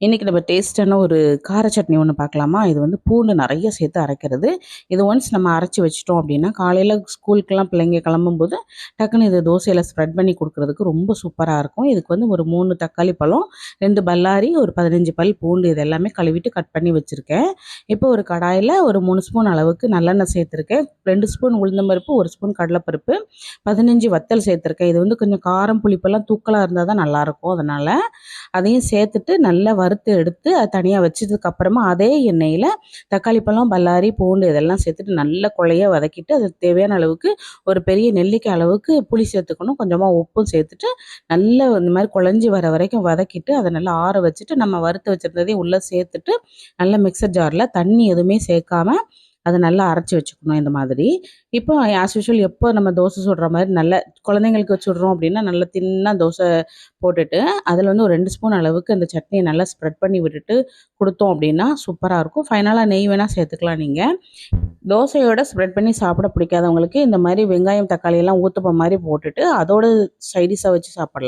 இன்னைக்கு நம்ம டேஸ்ட்டான ஒரு கார சட்னி ஒன்று பார்க்கலாமா? இது வந்து பூண்டு நெறைய சேர்த்து அரைக்கிறது. இது ஒன்ஸ் நம்ம அரைச்சு வச்சுட்டோம் அப்படின்னா, காலையில ஸ்கூலுக்குலாம் பிள்ளைங்க கிளம்பும்போது, டக்குனு இது தோசையில ஸ்ப்ரெட் பண்ணி குடுக்குறதுக்கு ரொம்ப சூப்பரா இருக்கும். இதுக்கு வந்து ஒரு 3 தக்காளி பழம், 2 பல்லாரி, ஒரு 15 பல் பூண்டு இது எல்லாமே கழுவிட்டு கட் பண்ணி வச்சிருக்கேன். இப்போ ஒரு கடாயில ஒரு 3 ஸ்பூன் அளவுக்கு நல்லெண்ணெய் சேர்த்துருக்கேன். 2 ஸ்பூன் உளுந்தம்பருப்பு, 1 ஸ்பூன் கடலைப்பருப்பு, 15 வத்தல் சேர்த்துருக்கேன். இது வந்து கொஞ்சம் காரம், புளிப்பெல்லாம் தூக்கலா இருந்தா தான் நல்லாயிருக்கும். அதனால அதையும் சேர்த்துட்டு நல்லா வறுத்து எடுத்து அது தனியாக வச்சதுக்கப்புறமா அதே எண்ணெயில் தக்காளி பழம், பல்லாரி, பூண்டு இதெல்லாம் சேர்த்துட்டு நல்லா கொழைய வதக்கிட்டு அதுக்கு தேவையான அளவுக்கு ஒரு பெரிய நெல்லிக்காய் அளவுக்கு புளி சேர்த்துக்கணும். கொஞ்சமாக உப்பும் சேர்த்துட்டு நல்லா இந்த மாதிரி குழஞ்சி வர வரைக்கும் வதக்கிட்டு அதை நல்லா ஆற வச்சுட்டு நம்ம வறுத்து வச்சுருந்ததையும் உள்ளே சேர்த்துட்டு நல்லா மிக்சர் ஜாரில் தண்ணி எதுவுமே சேர்க்காம அதை நல்லா அரைச்சி வச்சுக்கணும் இந்த மாதிரி. இப்போ ஆஸ் யூஷுவல் எப்போ நம்ம தோசை சுடுற மாதிரி நல்ல குழந்தைங்களுக்கு சுடுறோம் அப்படின்னா நல்லா தின்னா தோசை போட்டுட்டு அதில் வந்து ஒரு 2 ஸ்பூன் அளவுக்கு அந்த சட்னியை நல்லா ஸ்ப்ரெட் பண்ணி விட்டுட்டு கொடுத்தோம் அப்படின்னா சூப்பராக இருக்கும். ஃபைனலாக நெய் வேணால் சேர்த்துக்கலாம் நீங்கள். தோசையோட ஸ்ப்ரெட் பண்ணி சாப்பிட பிடிக்காதவங்களுக்கு இந்த மாதிரி வெங்காயம் தக்காளி எல்லாம் ஊத்தப்பம் மாதிரி போட்டுட்டு அதோட சைடிஷாக வச்சு சாப்பிடலாம்.